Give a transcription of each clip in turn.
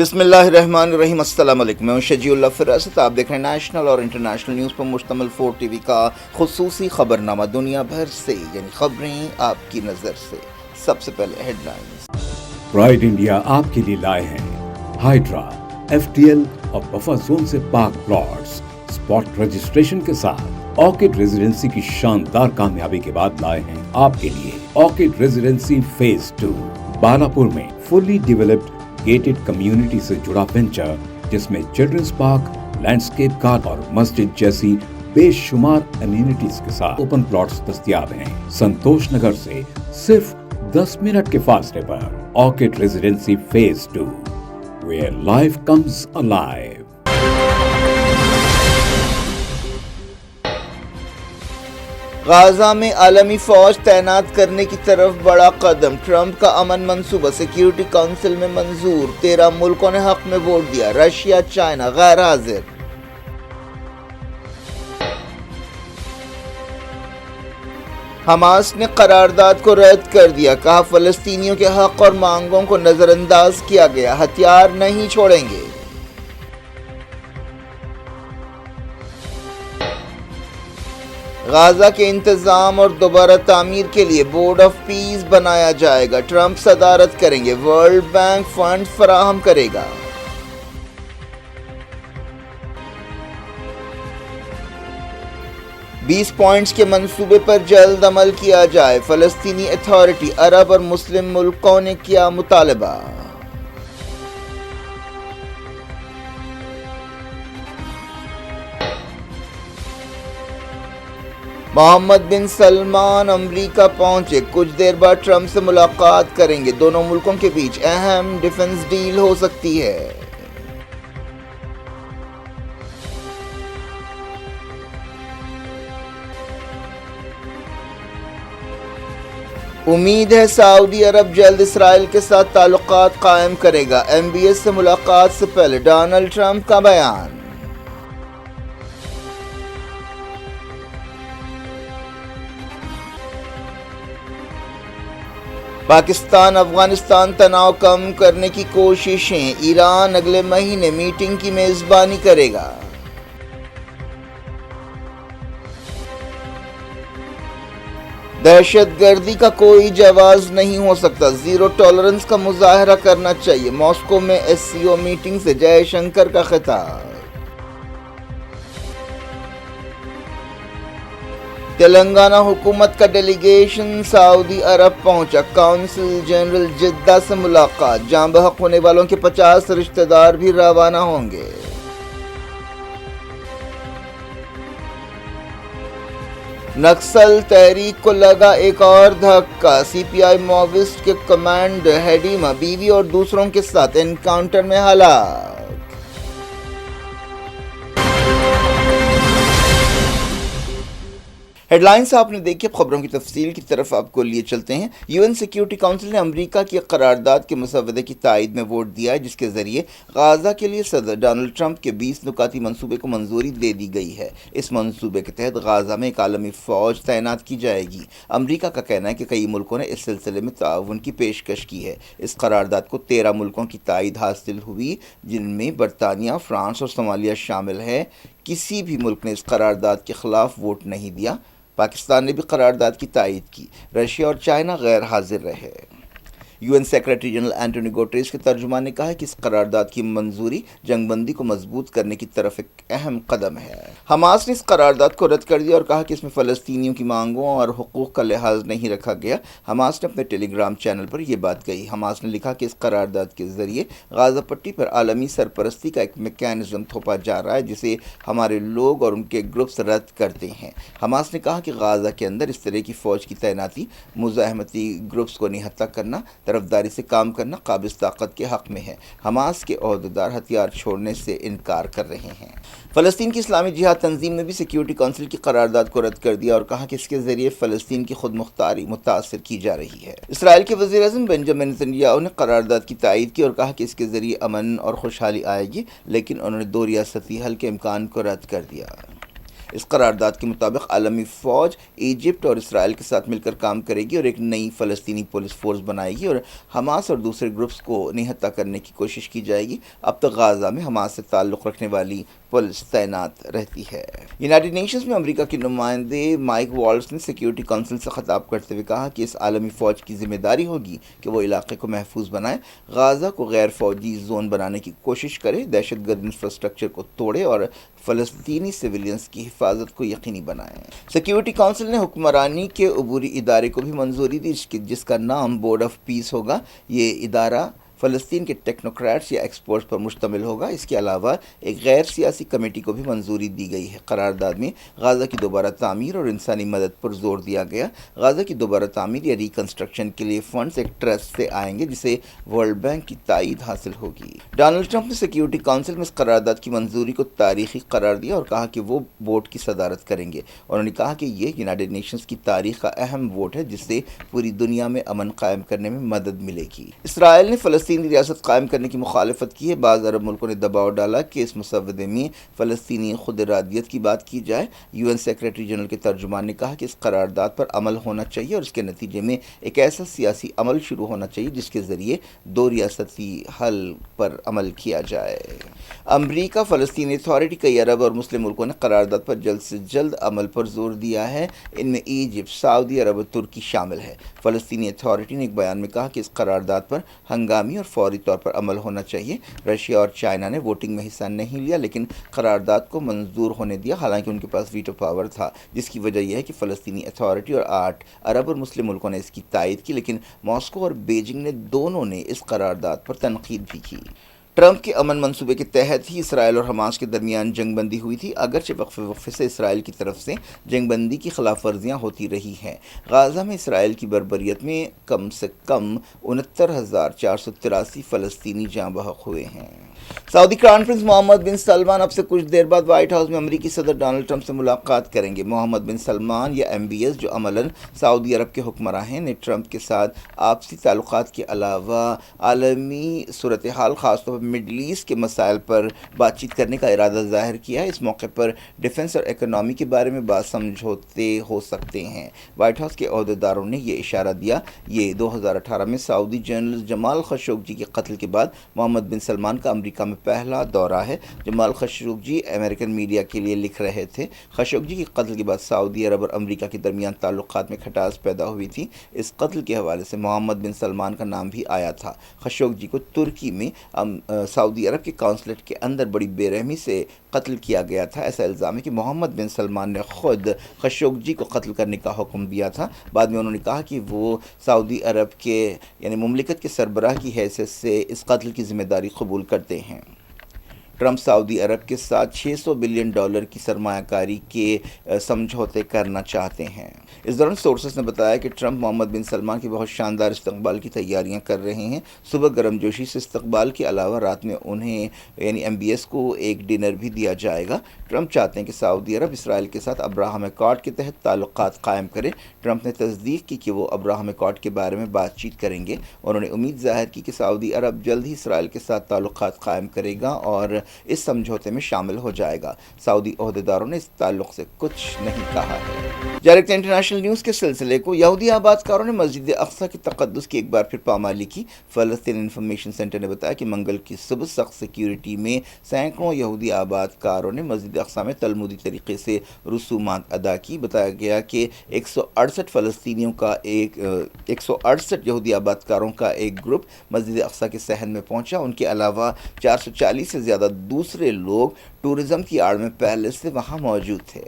بسم اللہ الرحمن الرحیم۔ السلام علیکم، میں ہوں شجیع اللہ فراست۔ آپ دیکھ رہے ہیں نیشنل اور انٹرنیشنل نیوز پر مشتمل 4 ٹی وی کا خصوصی خبرنامہ دنیا بھر سے، یعنی خبریں آپ کی نظر سے۔ سب سے پہلے ہیڈ لائنز۔ پرائڈ انڈیا آپ کے لیے لائے ہیں ہائیڈرا، ایف ٹی ایل اور بفر زون سے پاک پلاٹس اسپاٹ رجسٹریشن کے ساتھ۔ آرکڈ ریزیڈنسی کی شاندار کامیابی کے بعد لائے ہیں آپ کے لیے آرکڈ ریزیڈنسی فیز 2 بالاپور میں فلی ڈیولپڈ گیٹڈ کمیونٹی سے جڑا وینچر، جس میں چلڈرنز پارک، لینڈسکیپ گارڈن اور مسجد جیسی بے شمار امینٹیز کے ساتھ اوپن پلاٹس دستیاب ہیں۔ سنتوش نگر سے صرف 10 منٹ کے فاصلے پر orchid residency phase 2 where life comes alive۔ Gaza میں عالمی فوج تعینات کرنے کی طرف بڑا قدم۔ ٹرمپ کا امن منصوبہ سیکیورٹی کونسل میں منظور۔ 13 ملکوں نے حق میں ووٹ دیا، رشیا، چائنا غیر حاضر۔ حماس نے قرارداد کو رد کر دیا، کہا فلسطینیوں کے حق اور مانگوں کو نظر انداز کیا گیا، ہتھیار نہیں چھوڑیں گے۔ غازہ کے انتظام اور دوبارہ تعمیر کے لیے بورڈ آف پیس بنایا جائے گا، ٹرمپ صدارت کریں گے، ورلڈ بینک فنڈ فراہم کرے گا۔ بیس پوائنٹس کے منصوبے پر جلد عمل کیا جائے، فلسطینی اتھارٹی، عرب اور مسلم ملکوں نے کیا مطالبہ۔ محمد بن سلمان امریکہ پہنچے، کچھ دیر بعد ٹرمپ سے ملاقات کریں گے، دونوں ملکوں کے بیچ اہم ڈیفنس ڈیل ہو سکتی ہے۔ امید ہے سعودی عرب جلد اسرائیل کے ساتھ تعلقات قائم کرے گا، ایم بی ایس سے ملاقات سے پہلے ڈونلڈ ٹرمپ کا بیان۔ پاکستان افغانستان تناؤ کم کرنے کی کوششیں، ایران اگلے مہینے میٹنگ کی میزبانی کرے گا۔ دہشت گردی کا کوئی جواز نہیں ہو سکتا، زیرو ٹالرنس کا مظاہرہ کرنا چاہیے، ماسکو میں ایس سی او میٹنگ سے جے شنکر کا خطاب۔ تلنگانہ حکومت کا ڈیلیگیشن سعودی عرب پہنچا، کونسل جنرل جدہ سے ملاقات، جاں بحق ہونے والوں کے 50 رشتہ دار بھی روانہ ہوں گے۔ نکسل تحریک کو لگا ایک اور دھکا، سی پی آئی ماویسٹ کے کمانڈر ہیڈیما بیوی اور دوسروں کے ساتھ انکاؤنٹر میں ہلاک۔ ہیڈ لائنز آپ نے دیکھی، اب خبروں کی تفصیل کی طرف آپ کو لیے چلتے ہیں۔ یو این سیکیورٹی کونسل نے امریکہ کی قرارداد کے مسودے کی تائید میں ووٹ دیا ہے، جس کے ذریعے غازہ کے لیے صدر ڈونلڈ ٹرمپ کے 20 نکاتی منصوبے کو منظوری دے دی گئی ہے۔ اس منصوبے کے تحت غازہ میں ایک عالمی فوج تعینات کی جائے گی۔ امریکہ کا کہنا ہے کہ کئی ملکوں نے اس سلسلے میں تعاون کی پیشکش کی ہے۔ اس قرارداد کو 13 ملکوں کی تائید حاصل ہوئی، جن میں برطانیہ، فرانس اور صومالیہ شامل ہے۔ کسی بھی ملک نے اس قرارداد کے خلاف ووٹ نہیں دیا۔ پاکستان نے بھی قرارداد کی تائید کی، رشیا اور چائنا غیر حاضر رہے۔ U N secretary general Antonio Guterres کے ترجمان نے کہا کہ اس قرارداد کی منظوری جنگ بندی کو مضبوط کرنے کی طرف ایک اہم قدم ہے۔ حماس نے اس قرارداد کو رد کر دیا اور کہا کہ اس میں فلسطینیوں کی مانگوں اور حقوق کا لحاظ نہیں رکھا گیا۔ حماس نے اپنے ٹیلی گرام چینل پر یہ بات کہی۔ حماس نے لکھا کہ اس قرارداد کے ذریعے غازہ پٹی پر عالمی سرپرستی کا ایک میکانزم تھوپا جا رہا ہے، جسے ہمارے لوگ اور ان کے گروپس رد کرتے ہیں۔ حماس نے کہا کہ غازہ کے اندر اس طرح کی فوج کی تعیناتی مزاحمتی گروپس کو نہتہ کرنا، طرفداری سے کام کرنا قابض طاقت کے حق میں ہے۔ حماس کے عہدیدار ہتھیار چھوڑنے سے انکار کر رہے ہیں۔ فلسطین کی اسلامی جہاد تنظیم نے بھی سیکیورٹی کونسل کی قرارداد کو رد کر دیا اور کہا کہ اس کے ذریعے فلسطین کی خود مختاری متاثر کی جا رہی ہے۔ اسرائیل کے وزیر اعظم بنجامن نتنیاہو نے قرارداد کی تائید کی اور کہا کہ اس کے ذریعے امن اور خوشحالی آئے گی، لیکن انہوں نے 2 ریاستی حل کے امکان کو رد کر دیا۔ اس قرارداد کے مطابق عالمی فوج ایجپٹ اور اسرائیل کے ساتھ مل کر کام کرے گی اور ایک نئی فلسطینی پولیس فورس بنائے گی اور حماس اور دوسرے گروپس کو نہتہ کرنے کی کوشش کی جائے گی۔ اب تک غازہ میں حماس سے تعلق رکھنے والی پولیس تعینات رہتی ہے۔ یونائیٹڈ نیشنز میں امریکہ کے نمائندے مائک والٹز نے سیکیورٹی کونسل سے خطاب کرتے ہوئے کہا کہ اس عالمی فوج کی ذمہ داری ہوگی کہ وہ علاقے کو محفوظ بنائے، غازہ کو غیر فوجی زون بنانے کی کوشش کرے، دہشت گرد انفراسٹرکچر کو توڑے اور فلسطینی سویلینز کی حفاظت کو یقینی بنائے۔ سیکیورٹی کونسل نے حکمرانی کے عبوری ادارے کو بھی منظوری دی جس کا نام بورڈ آف پیس ہوگا۔ یہ ادارہ فلسطین کے ٹیکنوکریٹس یا ایکسپرٹس پر مشتمل ہوگا۔ اس کے علاوہ ایک غیر سیاسی کمیٹی کو بھی منظوری دی گئی ہے۔ قرارداد میں غازہ کی دوبارہ تعمیر اور انسانی مدد پر زور دیا گیا۔ غازہ کی دوبارہ تعمیر یا ریکنسٹرکشن کے لیے فنڈز ایک ٹرسٹ سے آئیں گے جسے ورلڈ بینک کی تائید حاصل ہوگی۔ ڈونلڈ ٹرمپ نے سیکیورٹی کونسل میں اس قرارداد کی منظوری کو تاریخی قرار دیا اور کہا کہ وہ ووٹ کی صدارت کریں گے۔ انہوں نے کہا کہ یہ یونائیٹڈ نیشنز کی تاریخ کا اہم ووٹ ہے جس سے پوری دنیا میں امن قائم کرنے میں مدد ملے گی۔ اسرائیل نے فلسطینی ریاست قائم کرنے کی مخالفت کی ہے۔ بعض عرب ملکوں نے دباؤ ڈالا کہ اس مسودے میں فلسطینی خود ارادیت کی بات کی جائے۔ یو این سیکریٹری جنرل کے ترجمان نے کہا کہ اس قرارداد پر عمل ہونا چاہیے اور اس کے نتیجے میں ایک ایسا سیاسی عمل شروع ہونا چاہیے جس کے ذریعے دو ریاستی حل پر عمل کیا جائے۔ امریکہ فلسطینی اتھارٹی، کئی عرب اور مسلم ملکوں نے قرارداد پر جلد سے جلد عمل پر زور دیا ہے۔ ان میں ایجپٹ، سعودی عرب اور ترکی شامل ہے۔ فلسطینی اتھارٹی نے ایک بیان میں کہا کہ اس قرارداد پر ہنگامی اور فوری طور پر عمل ہونا چاہیے۔ رشیا اور چائنا نے ووٹنگ میں حصہ نہیں لیا لیکن قرارداد کو منظور ہونے دیا، حالانکہ ان کے پاس ویٹو پاور تھا، جس کی وجہ یہ ہے کہ فلسطینی اتھارٹی اور 8 عرب اور مسلم ملکوں نے اس کی تائید کی، لیکن ماسکو اور بیجنگ نے دونوں نے اس قرارداد پر تنقید بھی کی۔ ٹرمپ کے امن منصوبے کے تحت ہی اسرائیل اور حماس کے درمیان جنگ بندی ہوئی تھی، اگرچہ وقفے سے اسرائیل کی طرف سے جنگ بندی کی خلاف ورزیاں ہوتی رہی ہیں۔ غازہ میں اسرائیل کی بربریت میں کم سے کم 69,483 فلسطینی جاں بحق ہوئے ہیں۔ سعودی کراؤن پرنس محمد بن سلمان اب سے کچھ دیر بعد وائٹ ہاؤس میں امریکی صدر ڈونلڈ ٹرمپ سے ملاقات کریں گے۔ محمد بن سلمان یا MBS، جو عملاً سعودی عرب کے حکمراں ہیں، نے ٹرمپ کے ساتھ آپسی تعلقات کے علاوہ عالمی صورتحال، خاص طور پر مڈل ایسٹ کے مسائل پر بات چیت کرنے کا ارادہ ظاہر کیا ہے۔ اس موقع پر ڈیفنس اور اکنامی کے بارے میں بات سمجھوتے ہو سکتے ہیں۔ وائٹ ہاؤس کے عہدیداروں نے یہ اشارہ دیا۔ یہ 2018 میں سعودی جرنلسٹ جمال خشوگی کے قتل کے بعد محمد بن سلمان کا امریکہ میں پہلا دورہ ہے۔ جمال خشوگی امریکن میڈیا کے لیے لکھ رہے تھے۔ خشوگی کے قتل کے بعد سعودی عرب اور امریکہ کے درمیان تعلقات میں کھٹاس پیدا ہوئی تھی۔ اس قتل کے حوالے سے محمد بن سلمان کا نام بھی آیا تھا۔ خشوگی کو ترکی میں سعودی عرب کے قونصلیٹ کے اندر بڑی بے رحمی سے قتل کیا گیا تھا۔ ایسا الزام ہے کہ محمد بن سلمان نے خود خشوگی کو قتل کرنے کا حکم دیا تھا۔ بعد میں انہوں نے کہا کہ وہ سعودی عرب کے مملکت کے سربراہ کی حیثیت سے اس قتل کی ذمہ داری قبول کرتے ہیں۔ ٹرمپ سعودی عرب کے ساتھ $600 بلین کی سرمایہ کاری کے سمجھوتے کرنا چاہتے ہیں۔ اس دوران سورسز نے بتایا کہ ٹرمپ محمد بن سلمان کے بہت شاندار استقبال کی تیاریاں کر رہے ہیں۔ صبح گرم جوشی سے استقبال کے علاوہ رات میں انہیں MBS کو ایک ڈنر بھی دیا جائے گا۔ ٹرمپ چاہتے ہیں کہ سعودی عرب اسرائیل کے ساتھ ابراہم ایکارڈ کے تحت تعلقات قائم کرے۔ ٹرمپ نے تصدیق کی کہ وہ ابراہم ایکارڈ کے بارے میں بات چیت کریں گے۔ انہوں نے امید ظاہر کی کہ سعودی عرب جلد ہی اسرائیل کے ساتھ تعلقات قائم کرے گا اور اس سمجھوتے میں شامل ہو جائے گا۔ سعودی عہدیداروں نے اس تعلق سے کچھ نہیں کہا ہے۔ جاری انٹرنیشنل نیوز کے سلسلے کو یہودی آباد کاروں نے مسجد اقصی کے تقدس کی ایک بار پھر پامالی کی۔ فلسطین انفارمیشن سینٹر نے بتایا کہ منگل کی صبح سخت سیکیورٹی میں سینکڑوں یہودی آباد کاروں نے مسجد اقصی میں تلمودی طریقے سے رسومات ادا کی۔ بتایا گیا کہ 168 یہودی آباد کاروں کا ایک گروپ مسجد اقصی کے صحن میں پہنچا۔ ان کے علاوہ 440 سے زیادہ دوسرے لوگ ٹورزم کی آڑ میں پہلے سے وہاں موجود تھے۔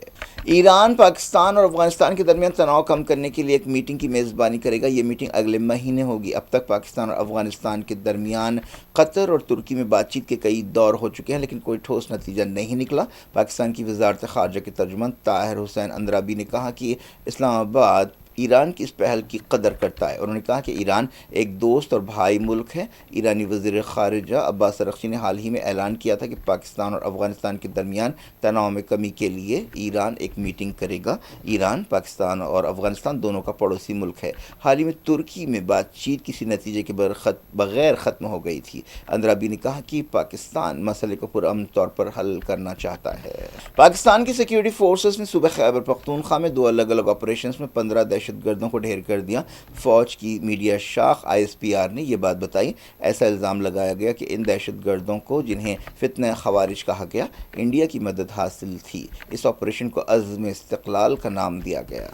ایران پاکستان اور افغانستان کے درمیان تناؤ کم کرنے کے لیے ایک میٹنگ کی میزبانی کرے گا۔ یہ میٹنگ اگلے مہینے ہوگی۔ اب تک پاکستان اور افغانستان کے درمیان قطر اور ترکی میں بات چیت کے کئی دور ہو چکے ہیں لیکن کوئی ٹھوس نتیجہ نہیں نکلا۔ پاکستان کی وزارت خارجہ کے ترجمان طاہر حسین اندرابی نے کہا کہ اسلام آباد ایران کی اس پہل کی قدر کرتا ہے۔ انہوں نے کہا کہ ایران ایک دوست اور بھائی ملک ہے۔ ایرانی وزیر خارجہ عباس ارغچی نے حال ہی میں اعلان کیا تھا کہ پاکستان اور افغانستان کے درمیان تناؤ میں کمی کے لیے ایران ایک میٹنگ کرے گا۔ ایران، پاکستان اور افغانستان دونوں کا پڑوسی ملک ہے۔ حال ہی میں ترکی میں بات چیت کسی نتیجے کے بغیر ختم ہو گئی تھی۔ اندرابی نے کہا کہ پاکستان مسئلے کو پرامن طور پر حل کرنا چاہتا ہے۔ پاکستان کی سیکیورٹی فورسز نے صوبہ خیبر پختونخوا میں 2 الگ الگ آپریشنز میں 15 دہشت گردوں کو ڈھیر کر دیا۔ فوج کی میڈیا شاخ ISPR نے یہ بات بتائی۔ ایسا الزام لگایا گیا کہ ان دہشت گردوں کو، جنہیں فتنہ خوارج کہا گیا، انڈیا کی مدد حاصل تھی۔ اس آپریشن کو عزم استقلال کا نام دیا گیا۔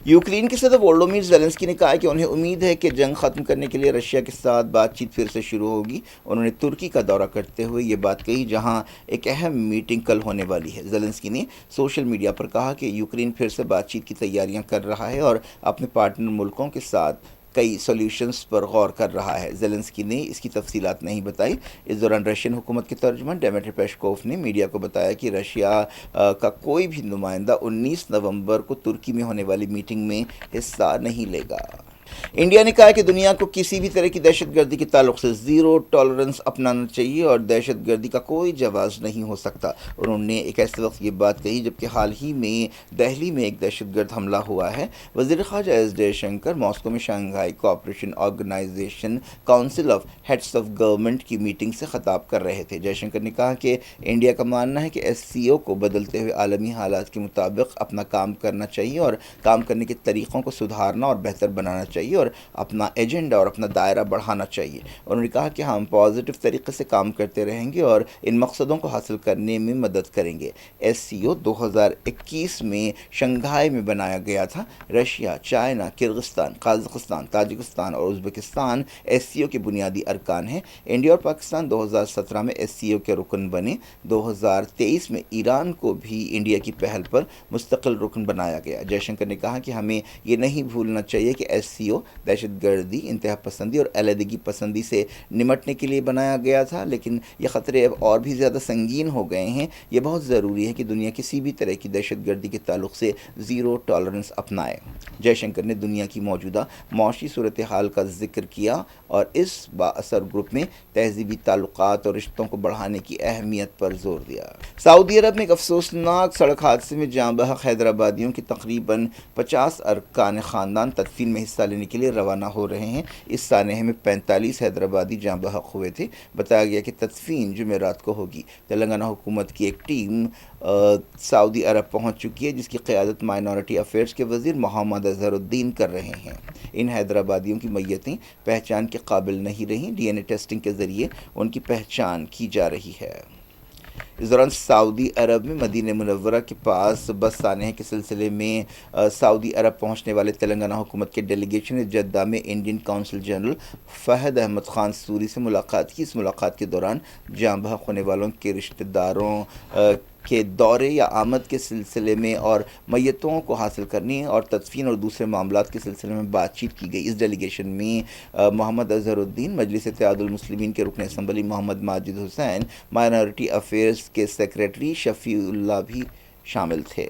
یوکرین کے صدر وولودیمیر زیلنسکی نے کہا کہ انہیں امید ہے کہ جنگ ختم کرنے کے لیے رشیا کے ساتھ بات چیت پھر سے شروع ہوگی۔ انہوں نے ترکی کا دورہ کرتے ہوئے یہ بات کہی، جہاں ایک اہم میٹنگ کل ہونے والی ہے۔ زیلنسکی نے سوشل میڈیا پر کہا کہ یوکرین پھر سے بات چیت کی تیاریاں کر رہا ہے اور اپنے پارٹنر ملکوں کے ساتھ کئی سولیوشنز پر غور کر رہا ہے۔ زیلنسکی نے اس کی تفصیلات نہیں بتائی۔ اس دوران رشین حکومت کے ترجمان ڈیمیٹری پیشکوف نے میڈیا کو بتایا کہ رشیا کا کوئی بھی نمائندہ 19 نومبر کو ترکی میں ہونے والی میٹنگ میں حصہ نہیں لے گا۔ انڈیا نے کہا کہ دنیا کو کسی بھی طرح کی دہشت گردی کے تعلق سے زیرو ٹالرنس اپنانا چاہیے اور دہشت گردی کا کوئی جواز نہیں ہو سکتا۔ انہوں نے ایک ایسے وقت یہ بات کہی جبکہ حال ہی میں دہلی میں ایک دہشت گرد حملہ ہوا ہے۔ وزیر خارجہ ایس جے شنکر ماسکو میں Shanghai Cooperation Organisation Council of Heads of Government کی میٹنگ سے خطاب کر رہے تھے۔ جے شنکر نے کہا کہ انڈیا کا ماننا ہے کہ SCO کو بدلتے ہوئے عالمی حالات کے مطابق اپنا کام کرنا چاہیے اور کام کرنے کے طریقوں کو سدھارنا اور بہتر بنانا چاہیے اور اپنا ایجنڈا اور اپنا دائرہ بڑھانا چاہیے۔ انہوں نے کہا کہ ہم پازیٹیو طریقے سے کام کرتے رہیں گے اور ان مقصدوں کو حاصل کرنے میں مدد کریں گے۔ SCO 2021 میں شنگھائی میں بنایا گیا تھا۔ Russia, China, Kyrgyzstan, Kazakhstan, Tajikistan اور ازبکستان SCO کے بنیادی ارکان ہیں۔ انڈیا اور پاکستان 2017 میں SCO کے رکن بنے۔ 2023 میں ایران کو بھی انڈیا کی پہل پر مستقل رکن بنایا گیا۔ جے شنکر نے کہا کہ ہمیں یہ نہیں بھولنا چاہیے کہ SCO دہشت گردی، انتہا پسندی اور علیحدگی پسندی سے نمٹنے کے لیے بنایا گیا تھا، لیکن یہ خطرے اب اور بھی زیادہ سنگین ہو گئے ہیں۔ یہ بہت ضروری ہے کہ دنیا کسی بھی طرح کی دہشت گردی کے تعلق سے زیرو ٹالرنس اپنائے۔ جے شنکر نے دنیا کی موجودہ معاشی صورتحال کا ذکر کیا اور اس با اثر گروپ میں تہذیبی تعلقات اور رشتوں کو بڑھانے کی اہمیت پر زور دیا۔ سعودی عرب میں ایک افسوسناک سڑک حادثے میں جاں بحق حیدرآبادیوں کے تقریباً 50 ارکان خاندان تدفین میں حصہ لینے کے لیے روانہ ہو رہے ہیں۔ اس سانحے میں 45 حیدرآبادی جاں بحق ہوئے تھے۔ بتایا گیا کہ تدفین جمعرات کو ہوگی۔ تلنگانہ حکومت کی ایک ٹیم سعودی عرب پہنچ چکی ہے، جس کی قیادت مائنورٹی افیئرز کے وزیر محمد اظہر الدین کر رہے ہیں۔ ان حیدرآبادیوں کی میتیں پہچان کے قابل نہیں رہیں۔ DNA ٹیسٹنگ کے ذریعے ان کی پہچان کی جا رہی ہے۔ اس دوران سعودی عرب میں مدینہ منورہ کے پاس بس سانحے کے سلسلے میں سعودی عرب پہنچنے والے تلنگانہ حکومت کے ڈیلیگیشن نے جدہ میں Indian consul general Fahad Ahmad Khan Suri سے ملاقات کی۔ اس ملاقات کے دوران جاں بحق ہونے والوں کے رشتہ داروں کے دورے یا آمد کے سلسلے میں اور میتوں کو حاصل کرنے اور تدفین اور دوسرے معاملات کے سلسلے میں بات چیت کی گئی۔ اس ڈیلیگیشن میں محمد اظہر الدین، مجلس اتحاد المسلمین کے رکن اسمبلی محمد ماجد حسین، مائنورٹی افیئرز کے سیکریٹری شفیع اللہ بھی شامل تھے۔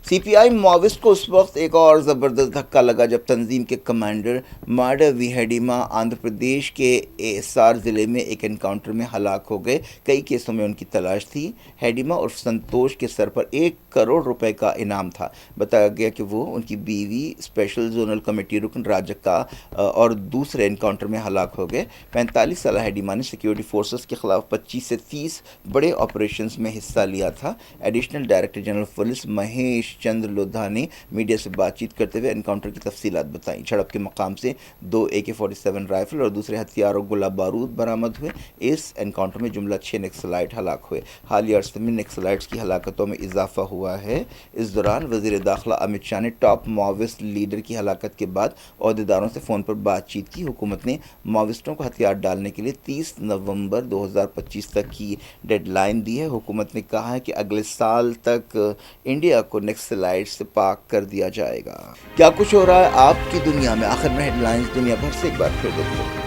CPI ماویسٹ کو اس وقت ایک اور زبردست دھکا لگا جب تنظیم کے کمانڈر ماڈا وی ہیڈیما آندھرا پردیش کے ایسار ضلع میں ایک انکاؤنٹر میں ہلاک ہو گئے۔ کئی کیسوں میں ان کی تلاش تھی۔ ہیڈیما اور سنتوش کے سر پر 1 کروڑ روپے کا انعام تھا۔ بتایا گیا کہ وہ، ان کی بیوی، اسپیشل زونل کمیٹی رکن راجکا اور دوسرے انکاؤنٹر میں ہلاک ہو گئے۔ 45 سالہ ہیڈیما نے سیکیورٹی فورسز کے خلاف 25 سے 30 بڑے آپریشنز میں حصہ لیا تھا۔ Additional director general police Mahesh Chandra Lodha نے میڈیا سے بات چیت کرتے ہوئے انکاؤنٹر کی تفصیلات بتائیں۔ جھڑپ کے مقام سے 2 AK-47 رائفل اور دوسرے ہتھیار اور گولہ بارود برآمد ہوئے۔ اس انکاؤنٹر میں جملہ 6 نکسلائٹ ہلاک ہوئے۔ حالیہ عرصے میں نکسلائٹس کی ہلاکتوں میں اضافہ ہوا ہے۔ اس دوران وزیر داخلہ امت شاہ نے ٹاپ ماویسٹ لیڈر کی ہلاکت کے بعد عہدیداروں سے فون پر بات چیت کی۔ حکومت نے ماویسٹوں کو ہتھیار ڈالنے کے لیے 30 نومبر 2025 تک کی ڈیڈ لائن دی ہے۔ حکومت نے کہا ہے کہ اگلے سال تک انڈیا کو نکسلائٹ سے پاک کر دیا جائے گا۔ کیا کچھ ہو رہا ہے آپ کی دنیا میں؟ آخر میں ہیڈ لائنز دنیا بھر سے ایک بار پھر دیکھتے ہیں۔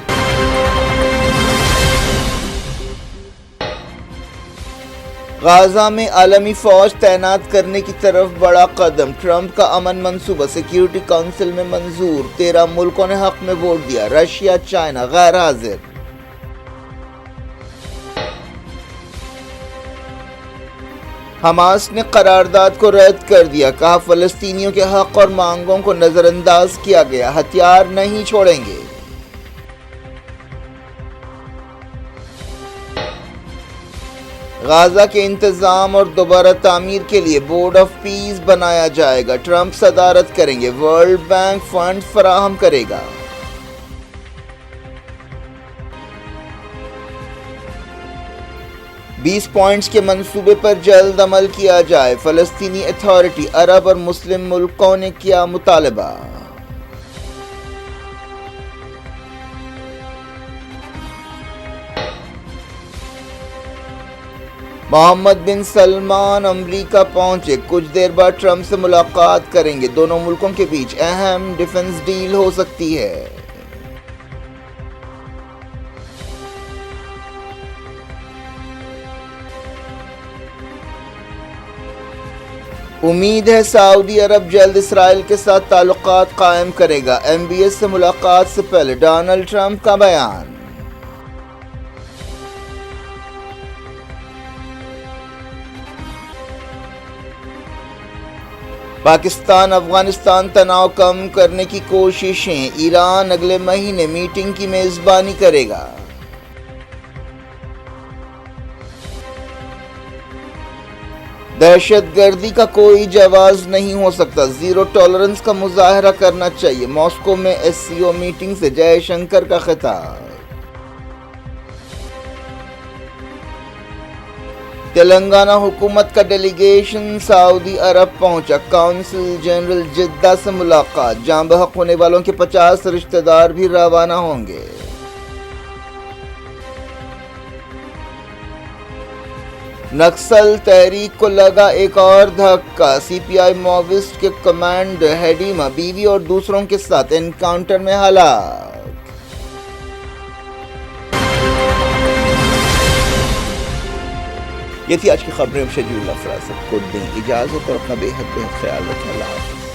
غازہ میں عالمی فوج تعینات کرنے کی طرف بڑا قدم، ٹرمپ کا امن منصوبہ سیکیورٹی کونسل میں منظور، 13 ملکوں نے حق میں ووٹ دیا، رشیا چائنا غیر حاضر۔ حماس نے قرارداد کو رد کر دیا، کہا فلسطینیوں کے حق اور مانگوں کو نظر انداز کیا گیا، ہتھیار نہیں چھوڑیں گے۔ غازہ کے انتظام اور دوبارہ تعمیر کے لیے بورڈ آف پیس بنایا جائے گا، ٹرمپ صدارت کریں گے، ورلڈ بینک فنڈ فراہم کرے گا۔ 20 پوائنٹس کے منصوبے پر جلد عمل کیا جائے، فلسطینی اتھارٹی، عرب اور مسلم ملکوں نے کیا مطالبہ۔ محمد بن سلمان امریکہ پہنچے، کچھ دیر بعد ٹرمپ سے ملاقات کریں گے، دونوں ملکوں کے بیچ اہم ڈیفنس ڈیل ہو سکتی ہے۔ امید ہے سعودی عرب جلد اسرائیل کے ساتھ تعلقات قائم کرے گا، MBS سے ملاقات سے پہلے ڈونلڈ ٹرمپ کا بیان۔ پاکستان افغانستان تناؤ کم کرنے کی کوششیں، ایران اگلے مہینے میٹنگ کی میزبانی کرے گا۔ دہشت گردی کا کوئی جواز نہیں ہو سکتا، زیرو ٹالرنس کا مظاہرہ کرنا چاہیے، ماسکو میں SCO میٹنگ سے جے شنکر کا خطاب۔ تلنگانہ حکومت کا ڈیلیگیشن سعودی عرب پہنچا، کونسل جنرل جدہ سے ملاقات، جاں بحق ہونے والوں کے 50 رشتہ دار بھی روانہ ہوں گے۔ نکسل تحریک کو لگا ایک اور دھکا، CPI ماویسٹ کے کمانڈر ہیڈیما بیوی اور دوسروں کے ساتھ انکاؤنٹر میں ہلاک۔ یہ تھی آج کی خبریں، شجیع اللہ فراست کو دیں اجازت اور اپنا بے حد خیال رکھیں۔ اللہ حافظ۔